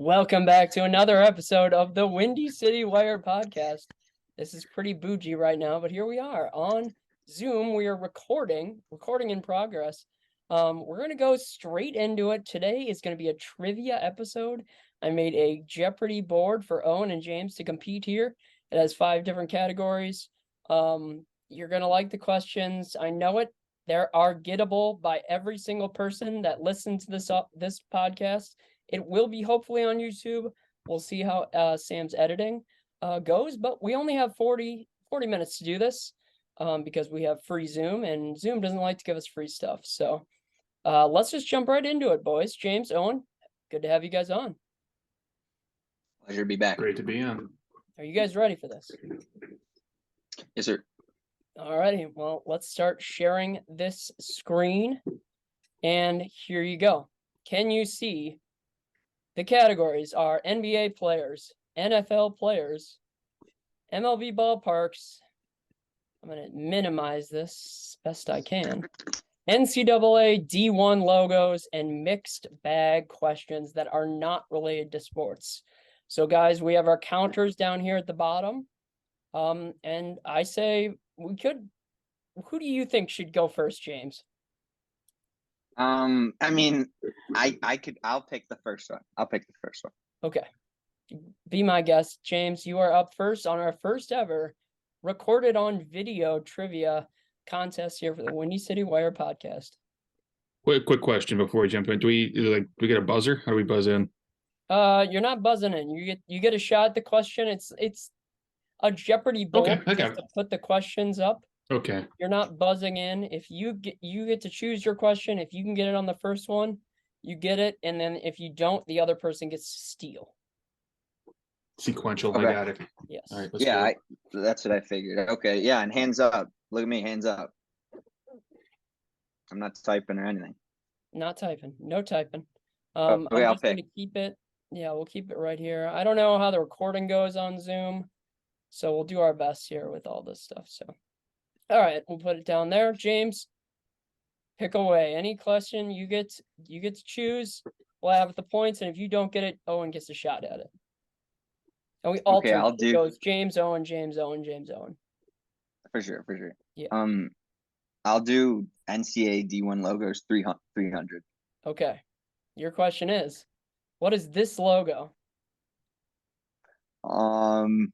Welcome back to another episode of the Windy City Wire podcast. This is pretty bougie right now, but here we are on Zoom. We are recording in progress. We're going to go straight into it. Today is going to be a trivia episode. I made a Jeopardy board for Owen and James to compete here. It has 5 different categories. You're going to like the questions. I know it. They are gettable by every single person that listens to this podcast. It will be hopefully on YouTube. We'll see how Sam's editing goes, but we only have 40 minutes to do this because we have free Zoom, and Zoom doesn't like to give us free stuff. So let's just jump right into it, boys. James, Owen, good to have you guys on. Pleasure to be back. Great to be on. Are you guys ready for this? Yes, sir. Alrighty, well, let's start sharing this screen. And here you go. Can you see? The categories are NBA players, NFL players, MLB ballparks. I'm going to minimize this best I can. NCAA D1 logos and mixed bag questions that are not related to sports. So, guys, we have our counters down here at the bottom. And I say we could. Who do you think should go first, James? I mean, I'll pick the first one. Okay. Be my guest, James. You are up first on our first ever recorded on video trivia contest here for the Windy City Wire podcast. Quick question before we jump in. Do we get a buzzer? How do we buzz in? You're not buzzing in. You get a shot at the question. It's a Jeopardy board just to put the questions up. Okay. You're not buzzing in. If you get to choose your question. If you can get it on the first one, you get it, and then if you don't, the other person gets to steal. Sequential. Okay. I got it. Yes. All right. Yeah, that's what I figured. Okay. Yeah, and hands up. Look at me, hands up. I'm not typing or anything. Not typing. No typing. Okay, I'm I'll just going to pick. keep it. Yeah, we'll keep it right here. I don't know how the recording goes on Zoom, so we'll do our best here with all this stuff. So, all right, we'll put it down there. James, pick away. Any question you get to choose. We'll have the points, and if you don't get it, Owen gets a shot at it. And we alternate. I'll do. It goes James, Owen, James, Owen, James, Owen. For sure. Yeah. I'll do NCAA D1 logos 300. Okay. Your question is, what is this logo? You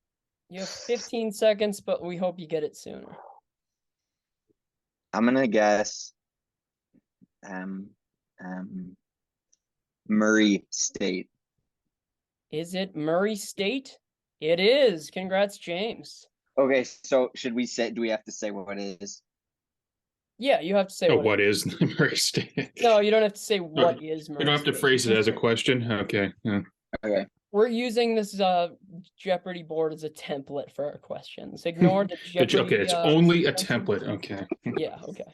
have 15 seconds, but we hope you get it sooner. I'm gonna guess Murray State. Is it Murray State? It is. Congrats, James. Okay, so do we have to say what it is? Yeah, you have to say what is Murray State? No, you don't have to say what is Murray You don't have to phrase it as a question? Okay. Yeah. Okay. We're using this Jeopardy board as a template for our questions. Ignore the Jeopardy. Okay, it's only a template. Okay. Yeah, okay.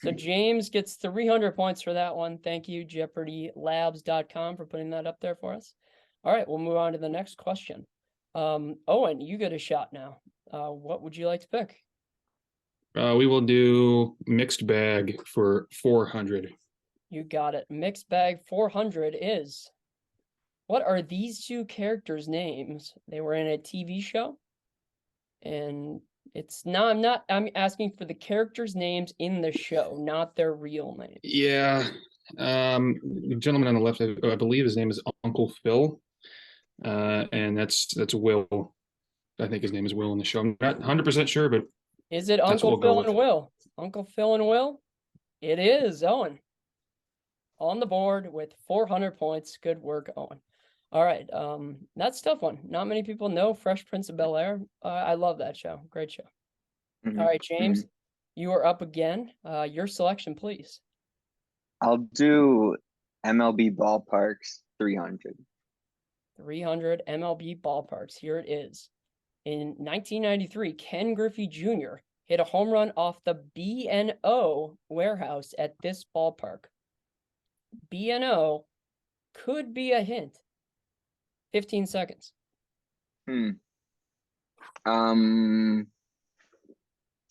So James gets 300 points for that one. Thank you, JeopardyLabs.com, for putting that up there for us. All right, we'll move on to the next question. Owen, you get a shot now. What would you like to pick? We will do mixed bag for 400. You got it. Mixed bag 400 is... What are these 2 characters' names? They were in a TV show. And I'm asking for the characters' names in the show, not their real names. Yeah. The gentleman on the left, I believe his name is Uncle Phil. And that's Will. I think his name is Will in the show. I'm not 100% sure, but is it Uncle Phil and Will? Uncle Phil and Will? It is, Owen. On the board with 400 points. Good work, Owen. All right, that's a tough one. Not many people know Fresh Prince of Bel-Air. I love that show. Great show. Mm-hmm. All right, James, you are up again. Your selection, please. I'll do MLB ballparks 300. 300 MLB ballparks. Here it is. In 1993, Ken Griffey Jr. hit a home run off the B&O warehouse at this ballpark. B&O could be a hint. 15 seconds. I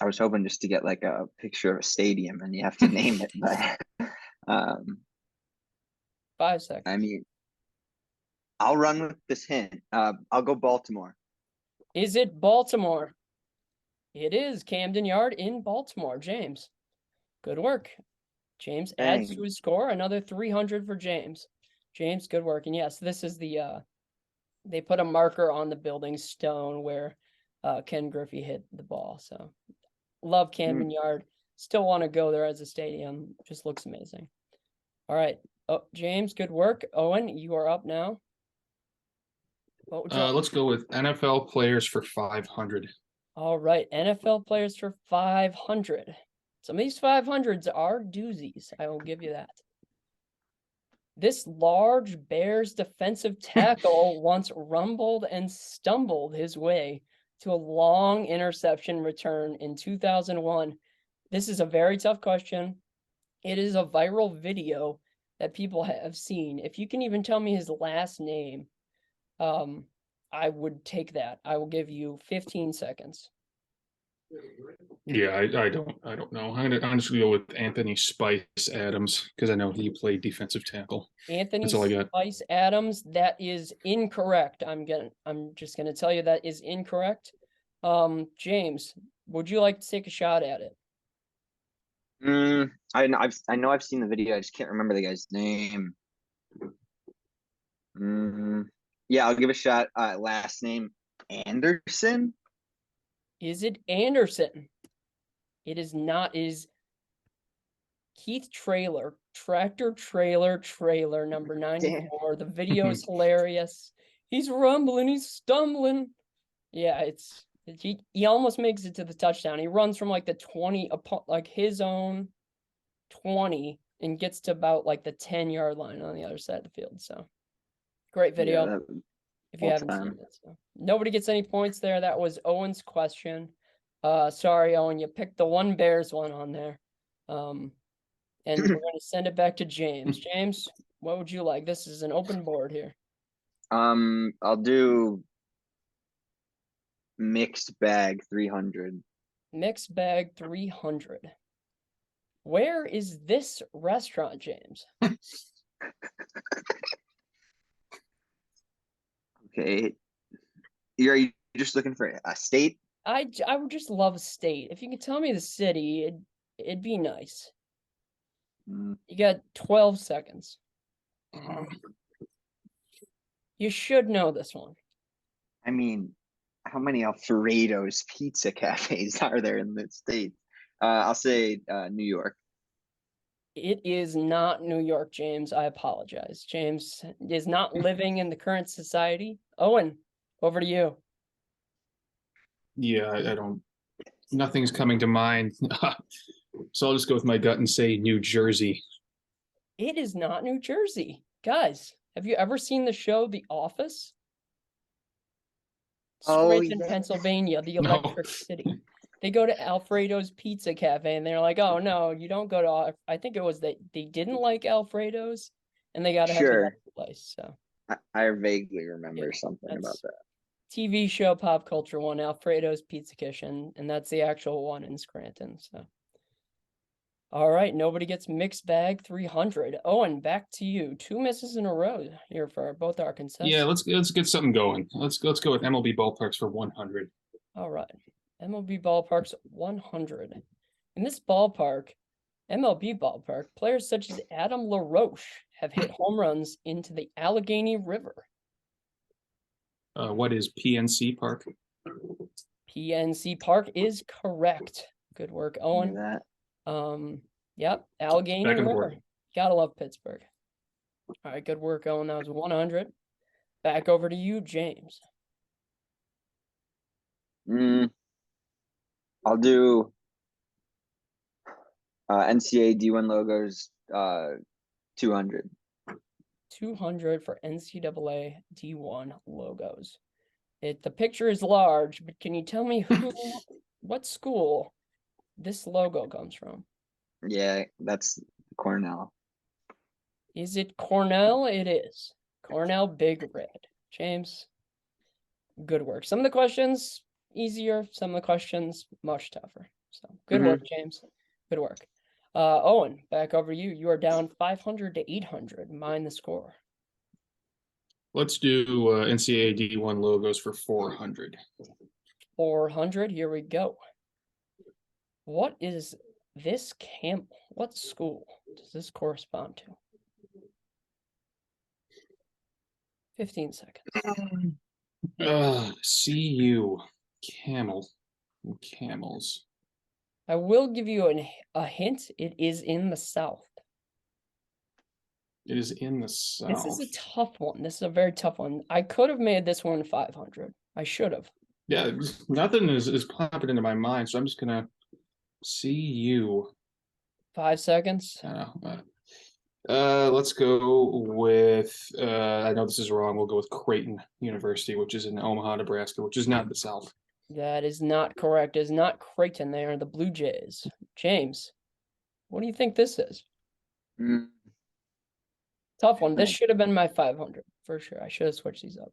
was hoping just to get like a picture of a stadium and you have to name it, but 5 seconds. I mean, I'll run with this hint. I'll go Baltimore. Is it Baltimore? It is Camden Yard in Baltimore. James, good work. James adds to Dang. his score, another 300 for James. James, good work. And yes, this is they put a marker on the building stone where Ken Griffey hit the ball. So love Camden Yard. Still want to go there as a stadium. Just looks amazing. All right. Oh, James, good work. Owen, you are up now. What would you like? Let's go with NFL players for 500. All right, NFL players for 500. Some of these 500s are doozies. I will give you that. This large Bears defensive tackle once rumbled and stumbled his way to a long interception return in 2001. This is a very tough question. It is a viral video that people have seen. If you can even tell me his last name, I would take that. I will give you 15 seconds. Yeah, I don't know. I'm just gonna go with Anthony Spice Adams because I know he played defensive tackle. Anthony That's all I got. Spice Adams, that is incorrect. I'm just gonna tell you that is incorrect. James, would you like to take a shot at it? I know I've seen the video. I just can't remember the guy's name. Yeah, I'll give a shot. Last name Anderson. Is it Anderson? It is not. It is Keith Trailer, tractor trailer number 94. The video is hilarious. He's rumbling, he's stumbling. Yeah, he almost makes it to the touchdown. He runs from like the 20, like his own 20, and gets to about like the 10-yard line on the other side of the field. So great video. Yeah, if you haven't seen it. So nobody gets any points there. That was Owen's question. Sorry, Owen, you picked the one Bears one on there. And we're going to send it back to James. James, what would you like? This is an open board here. I'll do mixed bag 300. Mixed bag 300. Where is this restaurant, James? Okay. Are you just looking for a state? I would just love state. If you could tell me the city, it'd be nice. You got 12 seconds. You should know this one. I mean, how many Alfredo's pizza cafes are there in the States? I'll say New York. It is not New York, James. I apologize. James is not living in the current society. Owen, over to you. Yeah, I don't. Nothing's coming to mind. So I'll just go with my gut and say New Jersey. It is not New Jersey. Guys, have you ever seen the show The Office? Scranton, Pennsylvania, the Electric City. They go to Alfredo's Pizza Cafe and they're like, oh no, you don't go to, I think it was that they didn't like Alfredo's and they got to have another place. So I vaguely remember something about that. TV show Pop Culture One, Alfredo's Pizza Kitchen, and that's the actual one in Scranton. So all right, nobody gets mixed bag 300. Owen, back to you. 2 misses in a row here for both our contestants. Yeah, let's get something going. Let's go with MLB ballparks for 100. All right, MLB ballparks 100. In this ballpark, MLB ballpark, players such as Adam LaRoche have hit home runs into the Allegheny River. What is PNC Park? PNC Park is correct. Good work, Owen. Yep, Allegheny River. Gotta love Pittsburgh. All right, good work, Owen. That was 100. Back over to you, James. I'll do NCAA D1 logos 200. 200 for NCAA D1 logos. The picture is large, but can you tell me what school this logo comes from? Yeah, that's Cornell. Is it Cornell? It is. Cornell Big Red. James, good work. Some of the questions easier, some of the questions much tougher. So good work, James. Good work. Owen, back over you. You are down 500 to 800. Mind the score. Let's do NCAA D1 logos for 400. 400. Here we go. What is this camel? What school does this correspond to? 15 seconds. CU. Camel. Camels. I will give you a hint. It is in the South. It is in the South. This is a tough one. This is a very tough one. I could have made this one 500. I should have. Yeah, nothing is popping into my mind, so I'm just gonna CU. 5 seconds. Let's go with I know this is wrong. We'll go with Creighton University, which is in Omaha, Nebraska, which is not the South. That is not correct. It is not Creighton. They are the Blue Jays. James, what do you think this is? Tough one. This should have been my 500 for sure. I should have switched these up.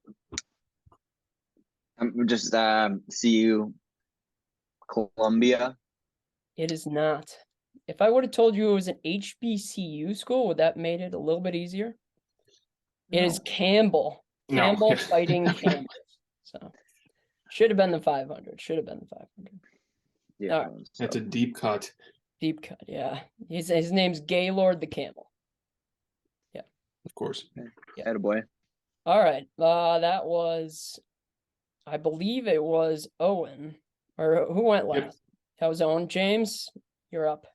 I'm just CU Columbia. It is not. If I would have told you it was an HBCU school, would that made it a little bit easier? It is Campbell. No. Campbell Fighting Campbell. So should have been the 500. Should have been the 500. Yeah, All right. That's a deep cut. Deep cut, yeah. His name's Gaylord the Camel. Of course. Yeah. Attaboy. All right. That was, I believe it was Owen. Or who went last? Yep. That was Owen. James, you're up.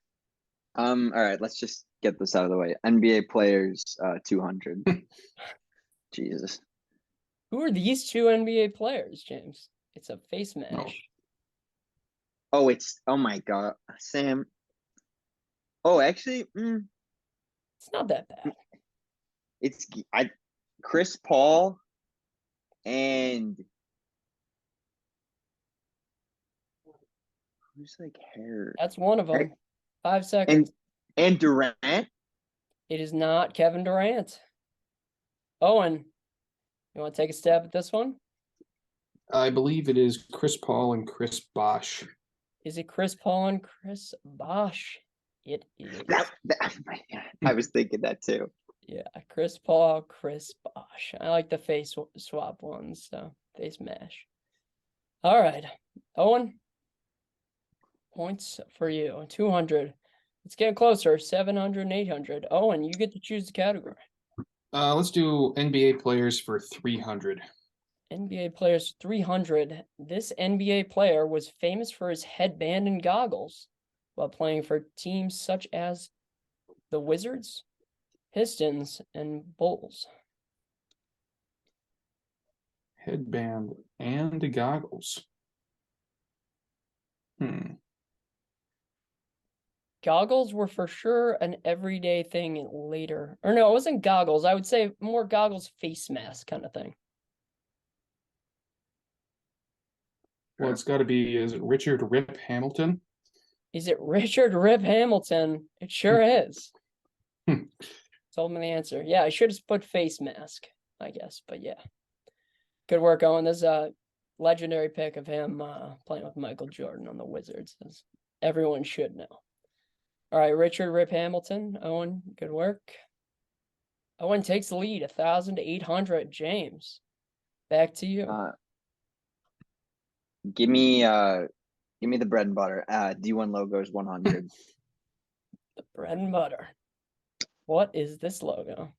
All right, let's just get this out of the way. NBA players, 200. Jesus. Who are these two NBA players, James? It's a face match. Oh, my God, Sam. Oh, actually, It's not that bad. it's Chris Paul and who's like hair That's one of them. 5 seconds. and Durant. It is not Kevin Durant. Owen, you want to take a stab at this one? I believe it is Chris Paul and Chris Bosh. Is it Chris Paul and Chris Bosh? It is. I was thinking that too. Yeah, Chris Paul, Chris Bosh. I like the face swap ones, so face mash. All right, Owen. Points for you. 200. It's getting closer. 700 and 800. Owen, you get to choose the category. Let's do NBA players for 300. NBA players 300. This NBA player was famous for his headband and goggles while playing for teams such as the Wizards, Pistons, and Bulls. Headband and goggles. Goggles were for sure an everyday thing later. Or no, it wasn't goggles. I would say more goggles, face mask kind of thing. Well, it's got to be, is it Richard Rip Hamilton? Is it Richard Rip Hamilton? It sure is. Told me the answer. Yeah, I should have put face mask, I guess. But yeah. Good work, Owen. There's a legendary pick of him playing with Michael Jordan on the Wizards, as everyone should know. All right, Richard Rip Hamilton. Owen, good work. Owen takes the lead, 1,000 to 800. James, back to you. Give me the bread and butter. D1 logos 100. The bread and butter. What is this logo?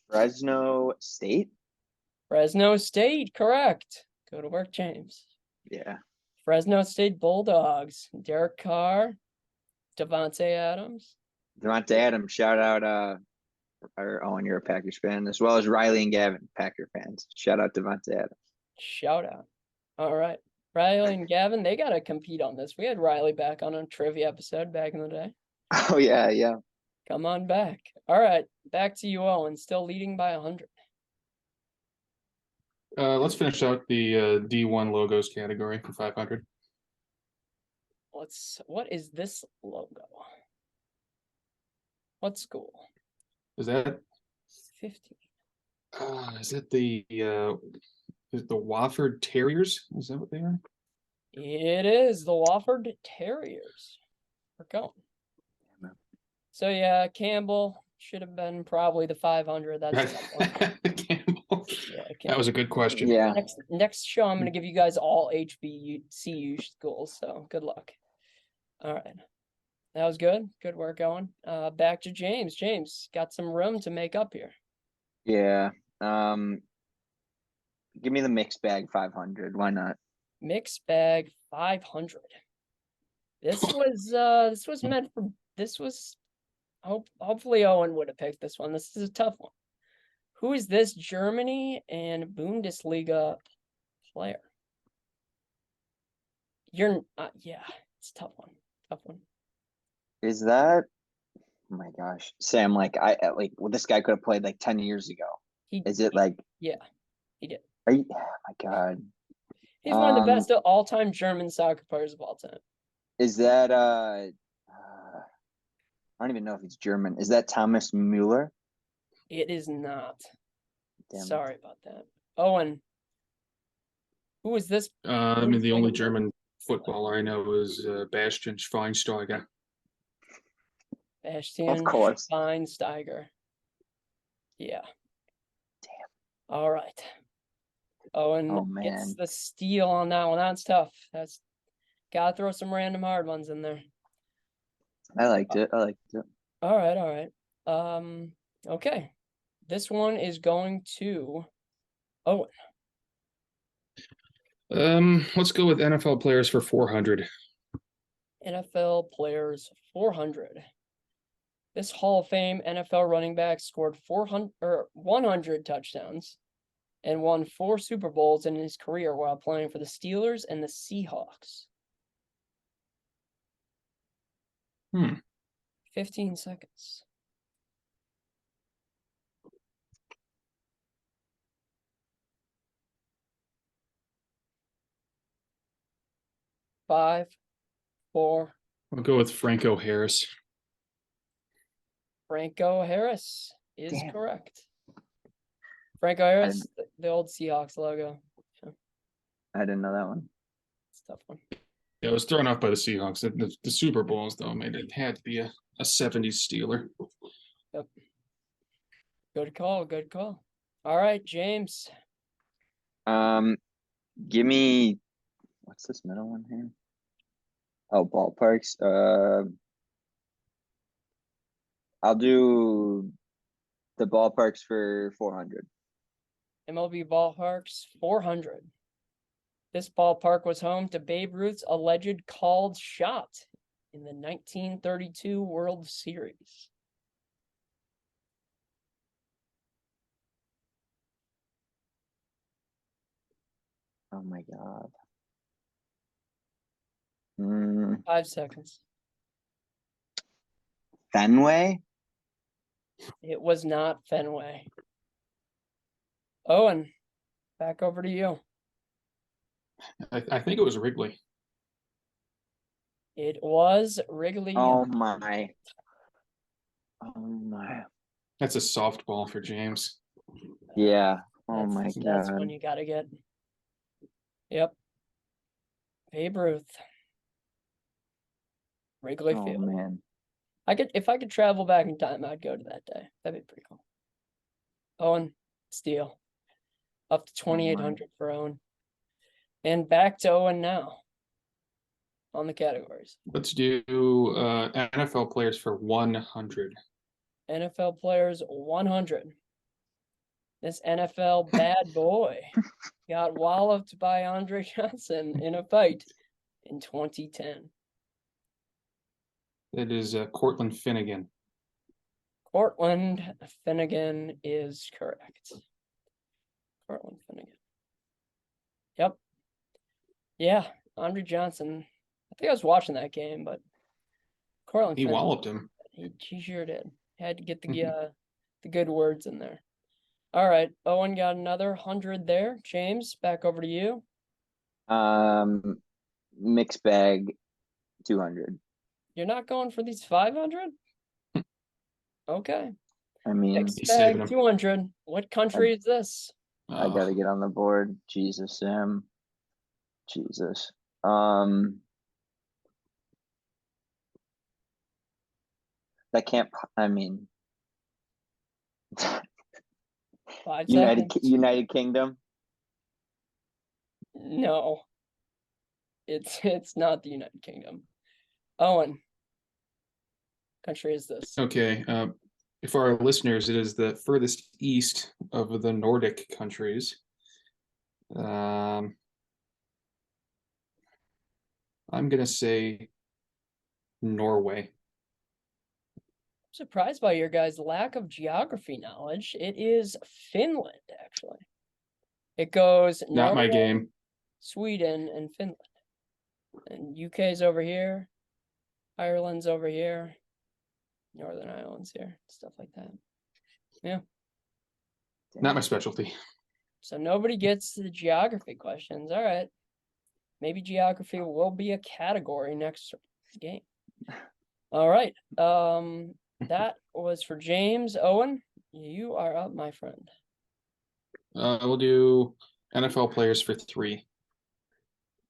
Fresno State. Fresno State, correct. Go to work, James. Yeah. Fresno State Bulldogs. Derek Carr, Devontae Adams. Devontae Adams, shout out Owen, you're a Packers fan, as well as Riley and Gavin, Packer fans. Shout out Devontae Adams. Shout out. All right. Riley and Gavin, they got to compete on this. We had Riley back on a trivia episode back in the day. Oh, yeah. Come on back. All right. Back to you, Owen. Still leading by 100. Let's finish out the D1 logos category for 500. What is this logo? What school? Is that 15. is it the Wofford Terriers? Is that what they are? It is the Wofford Terriers. We're going. So yeah, Campbell should have been probably the 500. That's a tough one. Gamble. Yeah, I That can't. was a good question. Yeah. Next show, I'm gonna give you guys all HBCU schools. So good luck. All right, that was good. Good work, Owen. Back to James. James got some room to make up here. Yeah. Give me the mixed bag 500. Why not? Mixed bag 500. This was meant for hopefully Owen would have picked this one. This is a tough one. Who is this Germany and Bundesliga player? Yeah, it's a tough one. Tough one. Is that? Oh my gosh, Sam. Well, this guy could have played like 10 years ago. Is it like? Yeah, he did. Are you? Oh my God. He's one of the best all-time German soccer players of all time. Is that I don't even know if he's German. Is that Thomas Müller? It is not. Damn it. Sorry about that. Owen, who is this? I mean, the only German footballer I know is Bastian Schweinsteiger. Bastian Of course. Schweinsteiger. Yeah. Damn. All right. Owen Oh gets man. the steal on that one. That's tough. That's gotta throw some random hard ones in there. I liked it. All right. Okay. This one is going to Owen. Let's go with NFL players for 400. NFL players 400. This Hall of Fame NFL running back scored 100 touchdowns and won 4 Super Bowls in his career while playing for the Steelers and the Seahawks. 15 seconds. 5, 4. I'll go with Franco Harris. Franco Harris is Damn. correct. Franco Harris, the old Seahawks logo. I didn't know that one. It's a tough one. Yeah, I was thrown off by the Seahawks. The Super Bowls, though, made it had to be a 70s Steeler. Yep. Good call. Good call. All right, James. Give me what's this middle one here? Oh, ballparks. I'll do the ballparks for 400. MLB ballparks 400. This ballpark was home to Babe Ruth's alleged called shot in the 1932 World Series. Oh my God. 5 seconds. Fenway? It was not Fenway. Owen, back over to you. I think it was Wrigley. It was Wrigley. Oh my. Oh my. That's a softball for James. Yeah. Oh my That's God. when you gotta get. Yep. Babe Ruth. Wrigley Oh Field. man. If I could travel back in time, I'd go to that day. That'd be pretty cool. Owen, steal. Up to 2,800 for Owen. And back to Owen now on the categories. Let's do NFL players for 100. NFL players 100. This NFL bad boy got walloped by Andre Johnson in a fight in 2010. That is Cortland Finnegan. Cortland Finnegan is correct. Cortland Finnegan. Yep. Yeah, Andre Johnson. I think I was watching that game, but Cortland He Finnegan, walloped him. He sure did. Had to get the good words in there. All right, Owen got another 100 there. James, back over to you. Mixed bag 200. You're not going for these 500? Okay. I mean, Mixed He's saving bag them. 200. What country is this? I gotta get on the board. Jesus, Sam. Jesus. That can't. I mean, 5 United seconds. United Kingdom. No. It's not the United Kingdom. Owen, country is this? Okay. For our listeners, it is the furthest east of the Nordic countries. I'm gonna say Norway. Surprised by your guys' lack of geography knowledge. It is Finland, actually. It goes Not my Norway, game. Sweden, and Finland. And UK's over here. Ireland's over here. Northern Ireland's here. Stuff like that. Not my specialty. So nobody gets the geography questions. All right. Maybe geography will be a category next game. All right. That was for James. Owen, you are up, my friend. We'll do NFL players for 3.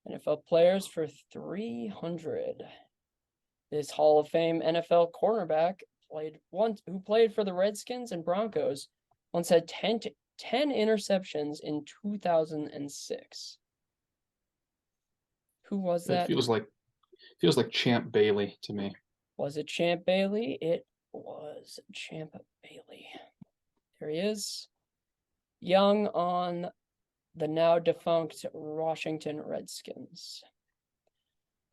NFL players for 300. This Hall of Fame NFL cornerback who played for the Redskins and Broncos, once had 10 interceptions in 2006. Who was that? It feels like Champ Bailey to me. Was it Champ Bailey? It was Champ Bailey. There he is. Young on the now defunct Washington Redskins.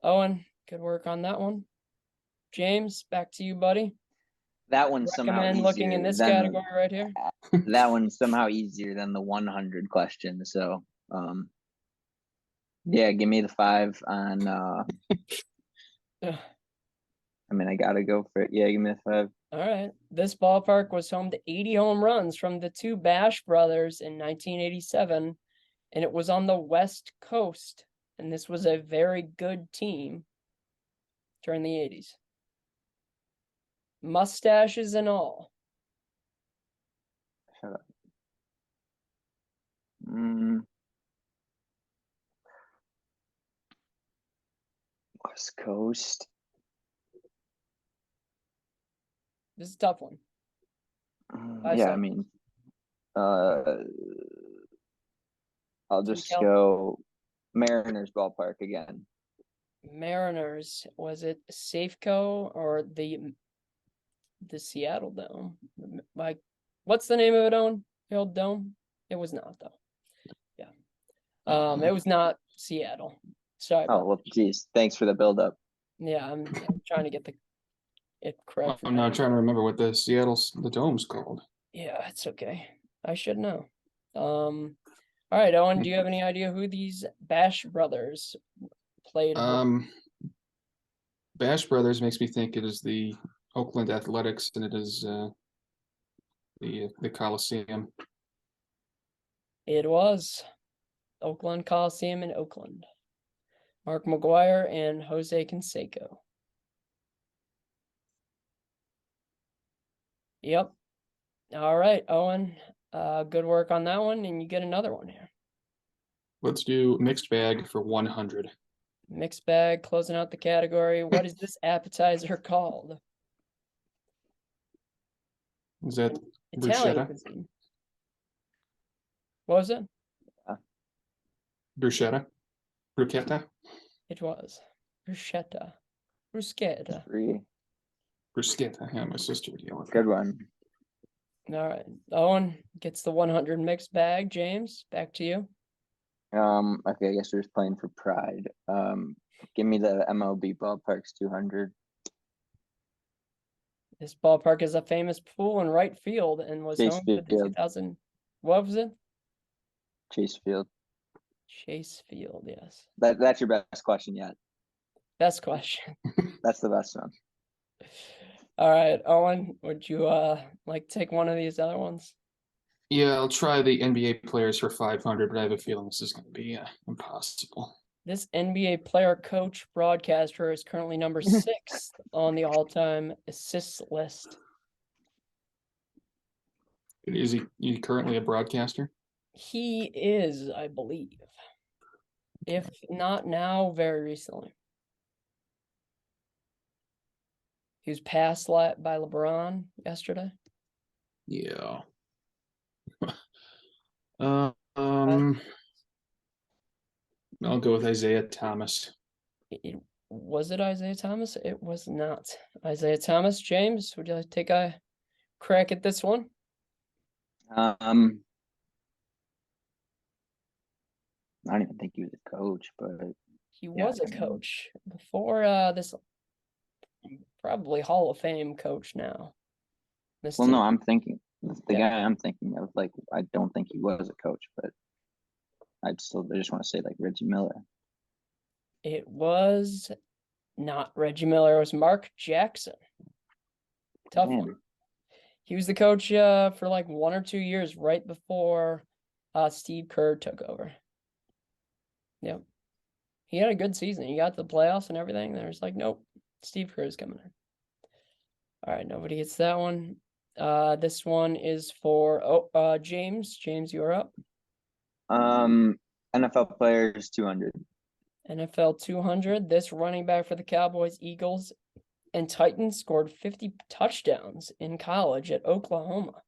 Owen, good work on that one. James, back to you, buddy. That one's somehow Recommend easier looking in this than category right here. that one's somehow easier than the 100 question. So, yeah, give me the 5 on. I mean, I gotta go for it. Yeah, give me the 5. All right. This ballpark was home to 80 home runs from the two Bash brothers in 1987, and it was on the West Coast. And this was a very good team during the 80s. Mustaches and all. Shut up. West Coast. This is a tough one. Yeah, I mean, I'll just go Mariners ballpark again. Mariners. Was it Safeco or the Seattle Dome? Like, what's the name of it, Owen? The old dome? It was not, though. Yeah. It was not Seattle. Sorry. Oh, well, geez. Thanks for the build-up. Yeah, I'm trying to get it correct. I'm not trying to remember what the dome's called. Yeah, it's okay. I should know. All right, Owen, do you have any idea who these Bash brothers played? Bash Brothers makes me think it is the Oakland Athletics, and it is the Coliseum. It was Oakland Coliseum in Oakland. Mark McGuire and Jose Canseco. Yep. All right, Owen. Good work on that one, and you get another one here. Let's do mixed bag for 100. Mixed bag, closing out the category. What is this appetizer called? Is that Italian bruschetta? cuisine. What was it? Bruschetta? Bruschetta? It was bruschetta. Bruschetta. 3. Bruschetta. Yeah, my sister would yell at me. Good one. All right. Owen gets the 100 mixed bag. James, back to you. Okay, I guess we're just playing for pride. Give me the MLB ballparks 200. This ballpark is a famous pool in right field and was Chase home to the Field. 2000. What was it? Chase Field. Chase Field, yes. That's your best question yet. Best question. That's the best one. All right, Owen, would you like to take one of these other ones? Yeah, I'll try the NBA players for 500, but I have a feeling this is going to be impossible. This NBA player, coach, broadcaster is currently number 6 on the all-time assists list. Is he currently a broadcaster? He is, I believe. If not now, very recently. He was passed by LeBron yesterday. Yeah. I'll go with Isaiah Thomas. Was it Isaiah Thomas? It was not Isaiah Thomas. James, would you like to take a crack at this one? I don't even think he was a coach, but He yeah, was a coach before this, probably Hall of Fame coach now. This well, team. no, I'm thinking the Yeah. guy I'm thinking of. Like, I don't think he was a coach, but I just want to say like Reggie Miller. It was not Reggie Miller. It was Mark Jackson. Tough Man. one. He was the coach for like 1 or 2 years right before Steve Kerr took over. Yep. He had a good season. He got to the playoffs and everything. There's like, nope, Steve Kerr is coming in. All right, nobody gets that one. This one is for James. James, you're up. NFL players 200. NFL 200. This running back for the Cowboys, Eagles, and Titans scored 50 touchdowns in college at Oklahoma.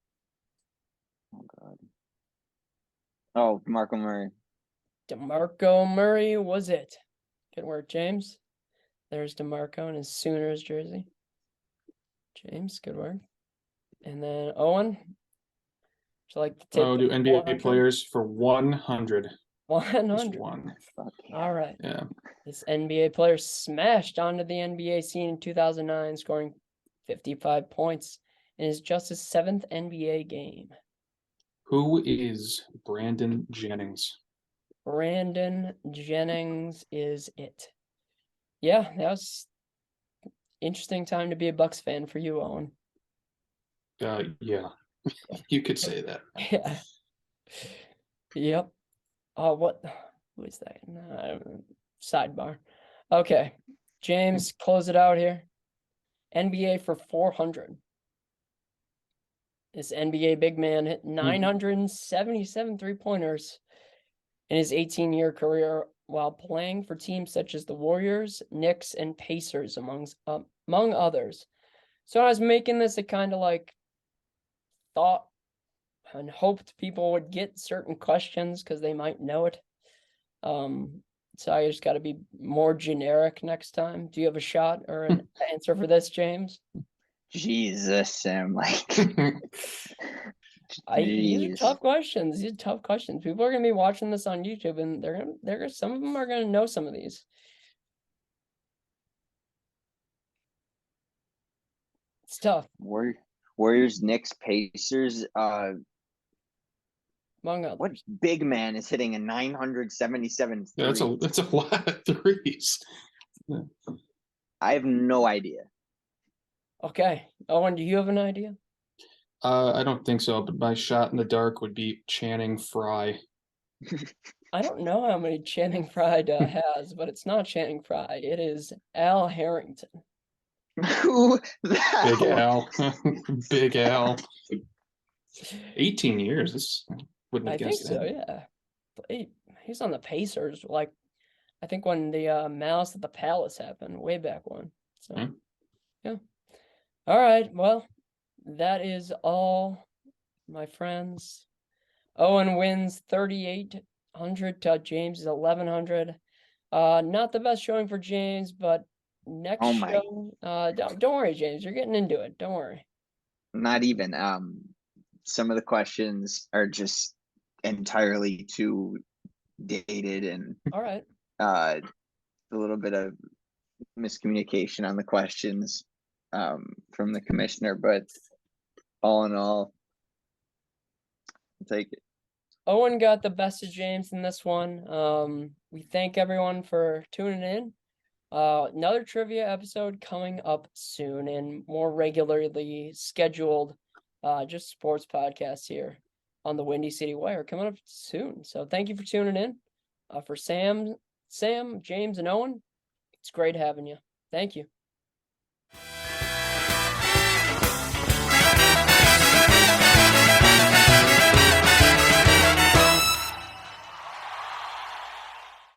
Oh God. Oh, DeMarco Murray. DeMarco Murray was it. Good work, James. There's DeMarco in his Sooners jersey. James, good work. And then Owen, would you like to take Do NBA 400? players for 100. Just 100. one. Fuck yeah. All right. Yeah. This NBA player smashed onto the NBA scene in 2009, scoring 55 points in his just his 7th NBA game. Who is Brandon Jennings? Brandon Jennings is it. Yeah, that was interesting time to be a Bucks fan for you, Owen. Yeah. You could say that. Yeah. Yep. Who is that? Sidebar. Okay. James, close it out here. NBA for 400. This NBA big man hit 977 three-pointers in his 18-year career while playing for teams such as the Warriors, Knicks, and Pacers, among others. So I was making this a kind of like thought and hoped people would get certain questions because they might know it. So I just got to be more generic next time. Do you have a shot or an answer for this, James? Jesus, Sam. Like, These are jeez. tough questions. These are tough questions. People are gonna be watching this on YouTube, and some of them are gonna know some of these. It's tough, Warriors, Knicks, Pacers. among others. What big man is hitting a 977 Yeah, that's a lot of threes. I have no idea. Okay, Owen, do you have an idea? I don't think so, but my shot in the dark would be Channing Frye. I don't know how many Channing Frye has, but it's not Channing Frye. It is Al Harrington. Who Big Al. Big Al. 18 years. This wouldn't have I think guessed so, that. yeah. He's on the Pacers, like I think when the Malice at the Palace happened, way back when. So, yeah. All right, well, that is all, my friends. Owen wins 3,800 to James' 1,100. Not the best showing for James, but next show, don't worry, James, you're getting into it. Don't worry. Not even. Some of the questions are just entirely too dated, and All right. a little bit of miscommunication on the questions from the commissioner, but all in all, I'll take it. Owen got the best of James in this one. We thank everyone for tuning in. Another trivia episode coming up soon and more regularly scheduled, just sports podcasts here on the Windy City Wire coming up soon. So thank you for tuning in. For Sam, James, and Owen, it's great having you. Thank you.